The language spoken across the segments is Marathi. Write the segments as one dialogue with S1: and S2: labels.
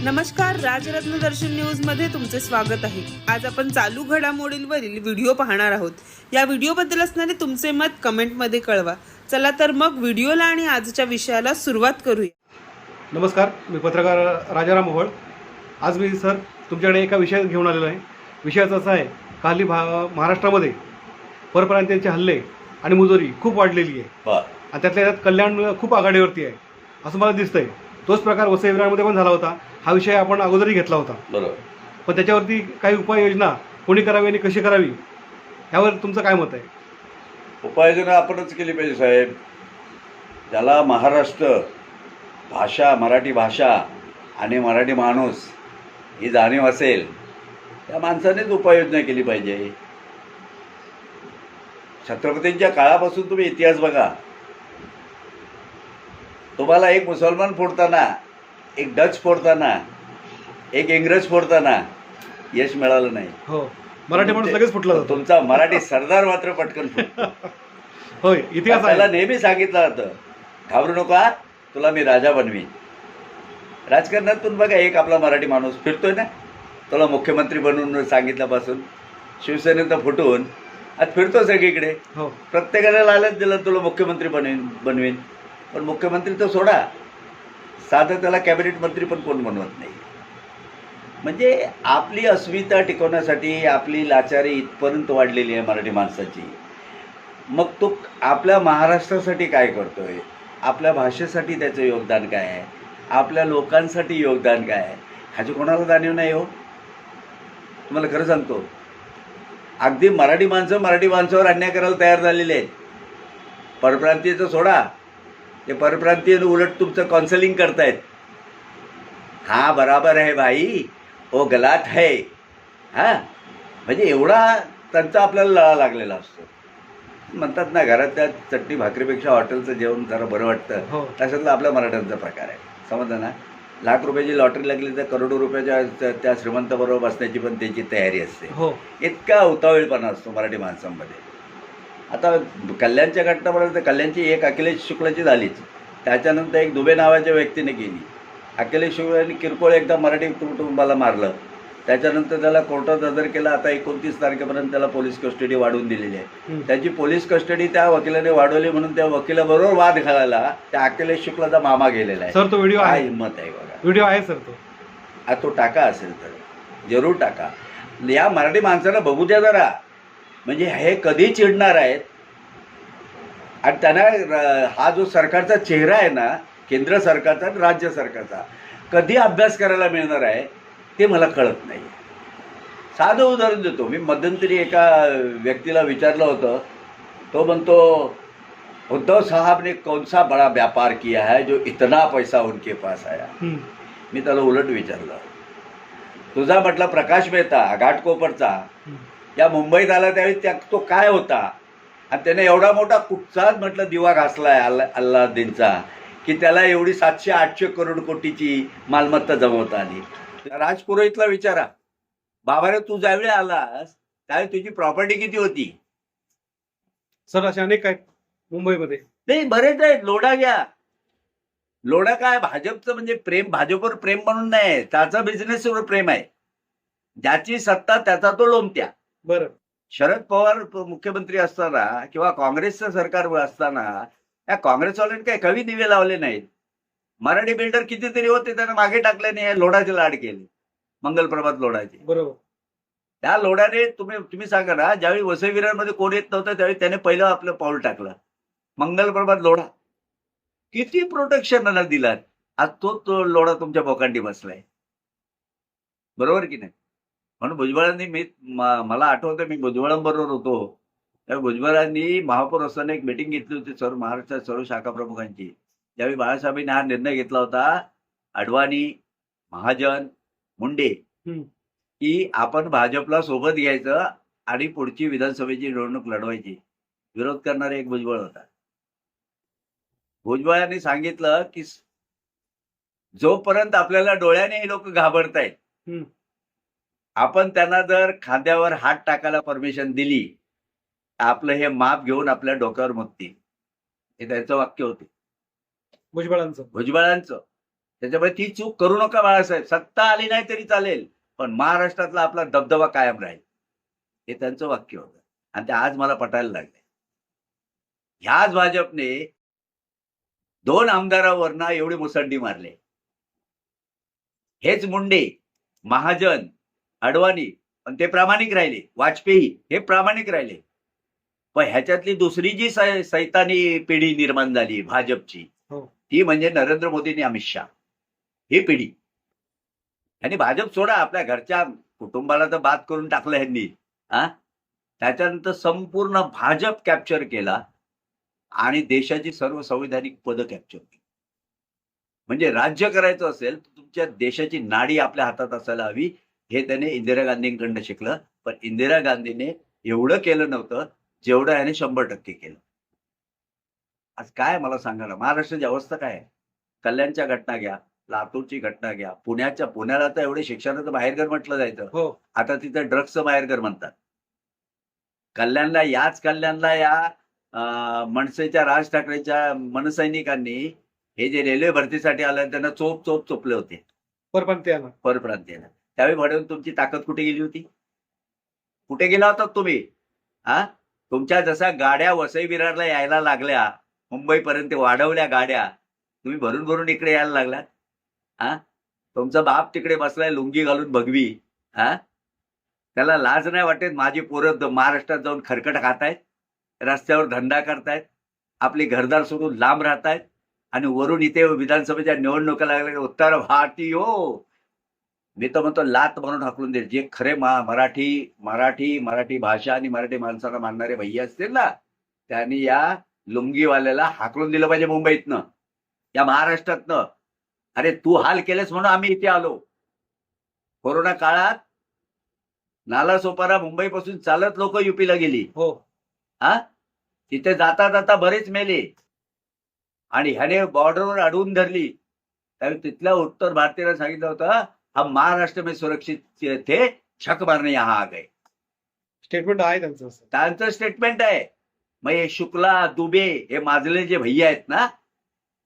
S1: नमस्कार, राजरत्न दर्शन न्यूज मध्ये तुमचे स्वागत आहे. आज आपण चालू घडामोडींवरील व्हिडिओ पाहणार आहोत. या व्हिडिओबद्दल असणारे तुमचे मत कमेंट मध्ये कळवा. चला तर मग व्हिडिओला आणि आजच्या विषयाला सुरुवात करूया.
S2: नमस्कार, मी पत्रकार राजाराम ओहळ. आज मी सर तुमच्याकडे एका विषयात घेऊन आलेलो आहे. विषयाचा असा आहे, हल्ली महाराष्ट्रामध्ये परप्रांतीयांचे हल्ले आणि मुजोरी खूप वाढलेली आहे आणि त्यातल्या त्यात कल्याण खूप आघाडीवरती आहे असं मला दिसतंय. तोच प्रकार वसई विरारमध्ये पण झाला होता. हा विषय आपण अगोदरही घेतला होता,
S3: बरोबर.
S2: पण त्याच्यावरती काही उपाययोजना कोणी करावी आणि कशी करावी यावर तुमचं काय मत आहे?
S3: उपाययोजना आपणच केली पाहिजे साहेब. ज्याला महाराष्ट्र भाषा, मराठी भाषा आणि मराठी माणूस ही जाणीव असेल त्या माणसानेच उपाययोजना केली पाहिजे. छत्रपतींच्या काळापासून तुम्ही इतिहास बघा. तुम्हाला एक मुसलमान फोडताना, एक डच फोडताना, एक इंग्रज फोडताना यश मिळालं नाही.
S2: हो, मराठी माणूस लगेच फुटला जातो.
S3: तुमचा मराठी सरदार मात्र पटकन फुटतो.
S2: होय, इतिहास
S3: त्याला नेहमी सांगितलं जातं, घाबरू नका, तुला मी राजा बनवीन. राजकारणातून बघा, एक आपला मराठी माणूस फिरतोय ना, तुला मुख्यमंत्री बनवून सांगितल्यापासून शिवसेनेत फुटून आज फिरतो सगळीकडे.
S2: हो,
S3: प्रत्येकाला लालच दिलं, तुला मुख्यमंत्री बनवीन. पण मुख्यमंत्री तर सोडा, साधं त्याला कॅबिनेट मंत्री पण कोण बनवत नाही. म्हणजे आपली अस्मिता टिकवण्यासाठी आपली लाचारी इथपर्यंत वाढलेली आहे मराठी माणसाची. मग तो आपल्या महाराष्ट्रासाठी काय करतोय, आपल्या भाषेसाठी त्याचं योगदान काय आहे, आपल्या लोकांसाठी योगदान काय आहे, ह्याची कोणाला जाणीव नाही हो. तुम्हाला खरं सांगतो, अगदी मराठी माणसावर अन्याय करायला तयार झालेले आहेत. परप्रांतीयचं सोडा, ते परप्रांतीय उलट तुमचं काउन्सिलिंग करतायत. हा बराबर आहे भाई, ओ गलात है. हां, म्हणजे एवढा त्यांचा आपल्याला लळा लागलेला असतो. म्हणतात ना, घरात त्या चटणी भाकरीपेक्षा हॉटेलचं जेवण जरा बरं वाटतं.
S2: हो.
S3: तशातला आपल्या मराठ्यांचा प्रकार आहे. समजलं ना. लाख रुपयाची लॉटरी लागली तर करोडो रुपयाच्या त्या श्रीमंताबरोबर बसण्याची पण त्याची तयारी असते.
S2: हो,
S3: इतका उतावळेपणा असतो मराठी माणसांमध्ये. आता कल्याणच्या घटनापर्यंत कल्याणची एक अखिलेश शुक्लाची झालीच, त्याच्यानंतर एक दुबे नावाच्या व्यक्तीने केली. अखिलेश शुक्लांनी किरकोळ एकदा मराठी कुटुंबाला मारलं, त्याच्यानंतर त्याला कोर्टात हजर केलं. आता 29 तारखेपर्यंत त्याला पोलीस कस्टडी वाढवून दिलेली आहे. त्याची पोलीस कस्टडी त्या वकिलाने वाढवली म्हणून त्या वकिलाबरोबर वाद घालायला त्या अखिलेश शुक्लाचा मामा गेलेला आहे.
S2: सर तो व्हिडिओ
S3: काय
S2: आहे,
S3: हिंमत आहे बघा.
S2: व्हिडिओ आहे सर. तो
S3: तो टाका असेल तर जरूर टाका. या मराठी माणसाला बघू द्या जरा. म्हणजे हे कधी चिडणार आहेत आणि त्यांना हा जो सरकारचा चेहरा आहे ना, केंद्र सरकारचा आणि राज्य सरकारचा, कधी अभ्यास करायला मिळणार आहे ते मला कळत नाही. साधं उदाहरण देतो. मी मध्यंतरी एका व्यक्तीला विचारलं होतं. तो म्हणतो, उद्धव साहब ने कौन सा बड़ा व्यापार किया है जो इतना पैसा उनके पास आया. मी त्याला उलट विचारलं, तुझा म्हटलं प्रकाश मेहता घाटकोपरचा या मुंबईत आला त्यावेळी तो काय होता आणि त्याने एवढा मोठा कुठचाच म्हटलं दिवा घासलाय अल्लादीनचा की त्याला एवढी 700-800 करोड कोटीची मालमत्ता जमवता आली. राजपुरोहितला विचारा, बाबा रे, तू ज्यावेळी आलास त्यावेळी तुझी प्रॉपर्टी किती होती?
S2: सर असे अनेक आहेत मुंबईमध्ये.
S3: नाही, बरेच आहेत. लोढा घ्या. लोढा काय, भाजपचं म्हणजे प्रेम, भाजपवर प्रेम म्हणून नाही, त्याचा बिझनेसवर प्रेम आहे. ज्याची सत्ता त्याचा तो लोमत्या.
S2: बरं,
S3: शरद पवार मुख्यमंत्री असताना किंवा काँग्रेसचं सरकार असताना या काँग्रेसवाल्यांनी काही कवी दिवे लावले नाहीत. मराठी बिल्डर कितीतरी होते, त्यांना मागे टाकल्याने लोढाचे लाड केले, मंगलप्रभात लोढाचे.
S2: बरोबर.
S3: त्या लोढाने तुम्ही सांगा ना, ज्यावेळी वसई विरारमध्ये कोण येत नव्हतं त्यावेळी त्याने पहिलं आपलं पाऊल टाकलं. मंगलप्रभात लोढा किती प्रोटेक्शन दिलात. आज तो लोढा तुमच्या बोकांडी बसलाय. बरोबर की नाही? म्हणून भुजबळांनी मला आठवतं, मी भुजबळांबरोबर होतो. त्या भुजबळांनी महापौर असताना एक मीटिंग घेतली होती सर्व महाराष्ट्राच्या सर्व शाखा प्रमुखांची. ज्यावेळी बाळासाहेबांनी हा निर्णय घेतला होता, अडवाणी, महाजन, मुंडे, की आपण भाजपला सोबत घ्यायचं आणि पुढची विधानसभेची निवडणूक लढवायची. विरोध करणारा एक भुजबळ होता. भुजबळांनी सांगितलं की जोपर्यंत आपल्याला डोळ्याने हे लोक घाबरतायत, आपण त्यांना जर खांद्यावर हात टाकायला परमिशन दिली, आपलं हे माप घेऊन आपल्या डोक्यावर मुततील. हे त्यांचं वाक्य होते
S2: भुजबळांचं.
S3: भुजबळांचं. त्याच्यामुळे ती चूक करू नका बाळासाहेब. सत्ता आली नाही तरी चालेल, पण महाराष्ट्रातला आपला दबदबा कायम राहील. हे त्यांचं वाक्य होतं आणि ते आज मला पटायला लागले. ह्याच भाजपने 2 आमदारांवरनं एवढी मुसंडी मारले. हेच मुंडे, महाजन, अडवाणी, पण ते प्रामाणिक राहिले. वाजपेयी हे प्रामाणिक राहिले. पण ह्याच्यातली दुसरी जी सैतानी पिढी निर्माण झाली भाजपची,
S2: हो.
S3: ती म्हणजे नरेंद्र मोदी आणि अमित शहा ही पिढी. आणि भाजप सोडा, आपल्या घरच्या कुटुंबाला तर बाद करून टाकलं ह्यांनी. त्याच्यानंतर संपूर्ण भाजप कॅप्चर केला आणि देशाची सर्व संविधानिक पदं कॅप्चर केली. म्हणजे राज्य करायचं असेल तर तुमच्या देशाची नाडी आपल्या हातात असायला हवी. हे त्याने इंदिरा गांधींकडनं शिकलं. पण इंदिरा गांधीने एवढं केलं नव्हतं जेवढं याने 100% केलं. आज काय मला सांगा ना, महाराष्ट्राची अवस्था काय आहे? कल्याणच्या घटना घ्या, लातूरची घटना घ्या, पुण्याला तर एवढे शिक्षणाचं बाहेरघर म्हटलं जायचं,
S2: हो.
S3: आता तिथं ड्रग्सचं बाहेरघर म्हणतात. कल्याणला या मनसेच्या, राज ठाकरेच्या मनसैनिकांनी हे जे रेल्वे भरतीसाठी आलं त्यांना चोप चोपले होते परप्रांतीयांना. त्यावेळी म्हणून तुमची ताकद कुठे गेली होती? कुठे गेला होता तुम्ही? तुमच्या जसा गाड्या वसई विरारला यायला लागल्या, मुंबईपर्यंत वाढवल्या गाड्या, तुम्ही भरून भरून इकडे यायला लागलात. तुमचा बाप तिकडे बसलाय लुंगी घालून भगवी. त्याला लाज नाही वाटत? माझी पोरं महाराष्ट्रात जाऊन खरकट खातायत, रस्त्यावर धंदा करतायत, आपली घरदार सोडून लांब राहतायत आणि वरून इथे विधानसभेच्या निवडणुका लागल्या. उत्तर भारतीय हो, मी तर म्हणतो लात म्हणून हाकलून देईल. जे खरे मराठी भाषा आणि मराठी माणसाला मानणारे भैया असतील ना, त्यांनी या लुंगीवाल्याला हाकलून दिलं पाहिजे मुंबईतनं, या महाराष्ट्रातनं. अरे तू हाल केलेस म्हणून आम्ही इथे आलो. कोरोना काळात नालासोपारा मुंबईपासून चालत लोक युपीला गेली.
S2: हो.
S3: तिथे जाता जाता बरेच मेले आणि ह्याने बॉर्डरवर अडवून धरली. त्यावेळी तिथल्या उत्तर भारतीयांना सांगितलं होतं, हम महाराष्ट्र में सुरक्षित थे, छक मारने यहाँ आ गए.
S2: स्टेटमेंट आहे
S3: त्यांचं स्टेटमेंट आहे. मग हे शुक्ला, दुबे, हे माजले जे भैया आहेत ना,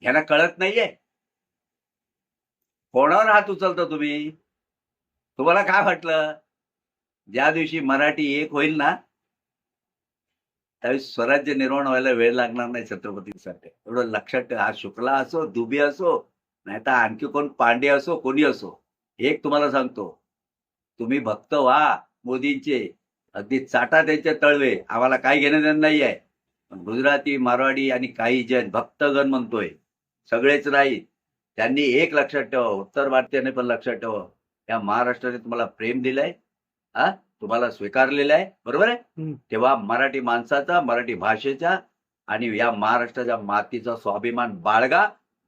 S3: ह्यांना कळत नाहीये. कोणावर हात उचलता तुम्ही? तुम्हाला काय वाटलं ज्या दिवशी मराठी एक होईल ना, त्यावेळी स्वराज्य निर्माण व्हायला वेळ लागणार नाही छत्रपतींसाठी. एवढं लक्षात ठेवा. हा शुक्ला असो, दुबे असो, नाही तर आणखी कोण पांडे असो, कोणी असो, एक तुम्हाला सांगतो, तुम्ही भक्त व्हा मोदींचे, अगदी चाटा त्यांचे तळवे, आम्हाला काय घेणं देणं नाही आहे. पण गुजराती, मारवाडी आणि काही जण भक्तगण म्हणतोय, सगळेच नाही. त्यांनी एक लक्षात ठेवा, उत्तर भारतीयाने पण लक्षात ठेवा, या महाराष्ट्राने तुम्हाला प्रेम दिलंय, तुम्हाला स्वीकारलेलं आहे, बरोबर आहे. तेव्हा मराठी माणसाचा, मराठी भाषेचा आणि या महाराष्ट्राच्या मातीचा स्वाभिमान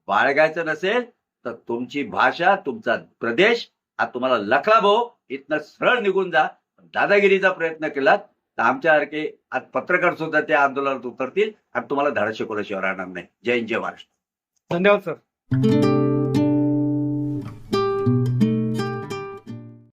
S3: बाळगायचं नसेल तर तुमची भाषा, तुमचा प्रदेश हा तुम्हाला लखला भाऊ, इथनं सरळ निघून जा. दादागिरीचा प्रयत्न केलात तर आमच्यासारखे आज पत्रकार सुद्धा त्या आंदोलनात उतरतील आणि तुम्हाला धडा शिकवल्याशिवाय राहणार नाही. जय हिंद, जय महाराष्ट्र.
S2: धन्यवाद सर.